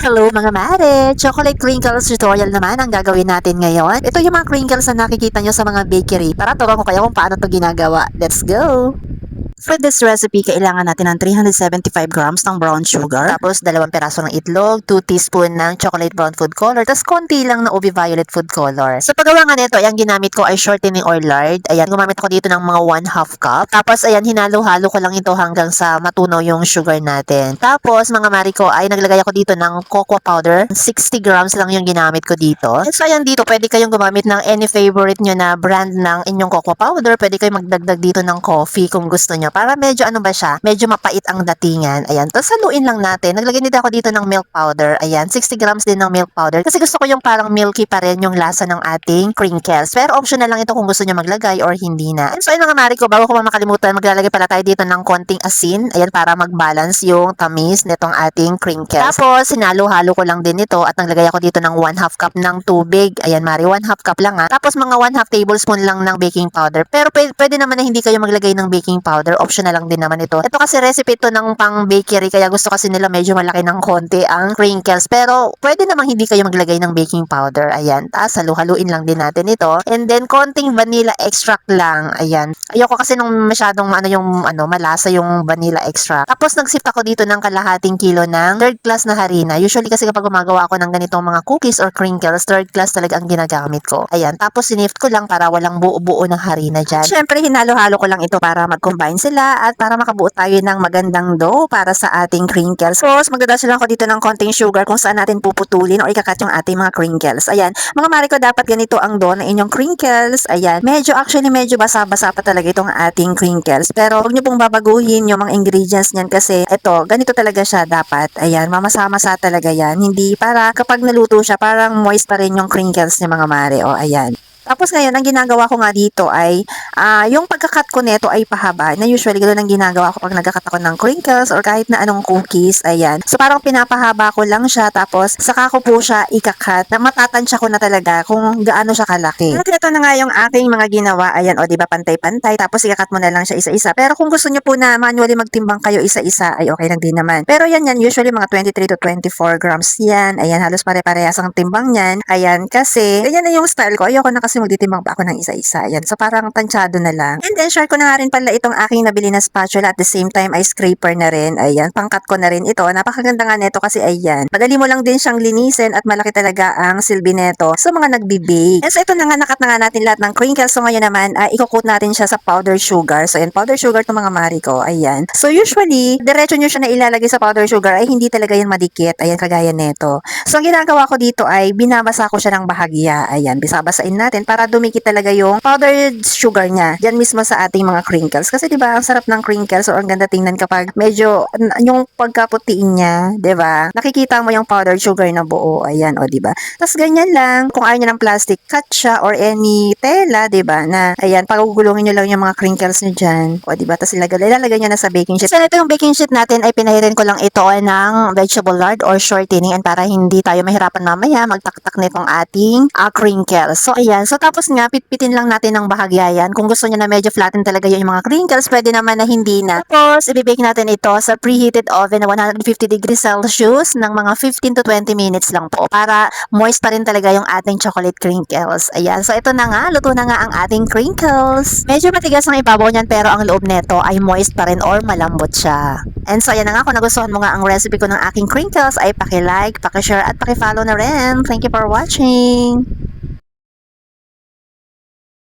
Hello mga mare! Chocolate crinkles tutorial naman ang gagawin natin ngayon. Ito yung mga crinkles na nakikita nyo sa mga bakery. Para turuan ko kayo kung paano to ginagawa. Let's go! For this recipe, kailangan natin ng 375 grams ng brown sugar, tapos 2 peraso ng itlog, 2 teaspoon ng chocolate brown food color, tapos konti lang na ubi violet food color. Sa paggawa nga nito, ang ginamit ko ay shortening or lard. Ayan, gumamit ako dito ng mga 1/2 cup. Tapos ayan, hinalo-halo ko lang ito hanggang sa matunaw yung sugar natin. Tapos mga mari ko ay naglagay ako dito ng cocoa powder. 60 grams lang yung ginamit ko dito. So ayan dito, pwede kayong gumamit ng any favorite nyo na brand ng inyong cocoa powder. Pwede kayong magdagdag dito ng coffee kung gusto nyo. Para medyo ano ba siya, medyo mapait ang datingan. Ayan, tapos haluin lang natin. Naglagay nito ako dito ng milk powder. Ayan, 60 grams din ng milk powder. Kasi gusto ko yung parang milky pa rin yung lasa ng ating crinkles. Pero optional lang ito kung gusto nyo maglagay or hindi na. And so ayun mga mari ko, bago ko makalimutan, maglalagay pala tayo dito ng konting asin. Ayan, para mag-balance yung tamis nitong ating crinkles. Tapos, sinalo-halo ko lang din ito at naglagay ako dito ng 1/2 cup ng tubig. Ayan mari, 1/2 cup lang ha. Tapos mga 1/2 tablespoon lang ng baking powder. Pero pwede naman na hindi kayo maglagay ng baking powder. Optional lang din naman ito. Ito kasi recipe to ng pang bakery kaya gusto kasi nila medyo malaki ng konti ang crinkles. Pero pwede namang hindi kayo maglagay ng baking powder. Ayan. Tapos halu-haluin lang din natin ito. And then konting vanilla extract lang. Ayan. Ayoko kasi nung masyadong malasa yung vanilla extract. Tapos nagsip ako dito ng kalahating kilo ng third class na harina. Usually kasi kapag gumagawa ako ng ganitong mga cookies or crinkles, third class talaga ang ginagamit ko. Ayan. Tapos sinift ko lang para walang buo-buo ng harina dyan. Syempre hinalo-halo ko lang ito para mag-combine sila at para makabuo tayo ng magandang dough para sa ating crinkles. Tapos magdadasal lang ako dito ng konting sugar kung saan natin puputulin o ikakat yung ating mga crinkles. Ayan. Mga mari ko, dapat ganito ang dough ng inyong crinkles. Ayan. Medyo basa-basa pa talaga itong ating crinkles. Pero huwag niyo pong babaguhin yung mga ingredients niyan kasi ito, ganito talaga siya dapat. Ayan. Mamasa-masa talaga yan. Hindi para kapag naluto siya, parang moist pa rin yung crinkles ni mga mari. O, ayan. Tapos ngayon, ang ginagawa ko nga dito ay, yung pagkakat ko nito ay pahaba. Na usually, ganoon ang ginagawa ko pag nagkakat ako ng crinkles or kahit na anong cookies. Ayan. So, parang pinapahaba ko lang siya. Tapos, saka ko po siya ikakat. Na matatansya ko na talaga kung gaano siya kalaki. At ito na nga yung aking mga ginawa. Ayan, o diba, pantay-pantay. Tapos, ikakat mo na lang siya isa-isa. Pero kung gusto nyo po na manually magtimbang kayo isa-isa, ay okay lang din naman. Pero yan, usually mga 23 to 24 grams yan. Ayan, halos pare-parehas ang timbang yan. Ayan, kasi, ganyan na yung style ko. Ayoko na kasi magtitimbang pa ako ng isa-isa. Ayan. So, parang tansyado na lang. And then, share ko na nga rin pala itong aking nabili na spatula at the same time ay scraper na rin. Ayan. Pangkat ko na rin ito. Napakaganda nga neto kasi ayan. Madali mo lang din siyang linisin at malaki talaga ang silbi neto sa mga nagbi-bake. And so, ito na nga, nakat na nga natin lahat ng crinkles. So, ngayon naman, i-coat natin siya sa powder sugar. So, ayan, powder sugar to mga mari ko. Ayan. So, usually, diretso nyo siya na ilalagay sa powder sugar ay hindi talaga yan madikit. Ayan, kagaya neto. So, ang ginagawa ko dito ay binabasa ko siya ng bahagya. Ayan, bisabasain natin para dumikit talaga yung powdered sugar niya diyan mismo sa ating mga crinkles. Kasi 'di ba, ang sarap ng crinkles or ang ganda tingnan kapag medyo yung pagkaputiin niya, 'di ba? Nakikita mo yung powdered sugar na buo. Ayan, o 'di ba? Tapos ganyan lang. Kung ayaw niyo ng plastic, cut siya or any tela, 'di ba? Na ayan, pagugulungin niyo lang yung mga crinkles niyo diyan. O 'di ba? Tapos ilalagay niyo na sa baking sheet. So ito yung baking sheet natin ay pinahirin ko lang ito ng vegetable lard or shortening and para hindi tayo mahirapan mamaya magtaktak nitong ating crinkles. So ayan. So tapos nga, pitpitin lang natin ng bahagya yan. Kung gusto niyo na medyo flatten talaga yung mga crinkles, pwede naman na hindi na. Tapos, ibibake natin ito sa preheated oven na 150 degrees Celsius ng mga 15 to 20 minutes lang po para moist pa rin talaga yung ating chocolate crinkles. Ayan. So, ito na nga. Luto na nga ang ating crinkles. Medyo matigas ang ibabaw niyan pero ang loob neto ay moist pa rin or malambot siya. And so, ayan na nga. Kung nagustuhan mo nga ang recipe ko ng aking crinkles, ay paki-like, paki-share at paki-follow na rin. Thank you for watching!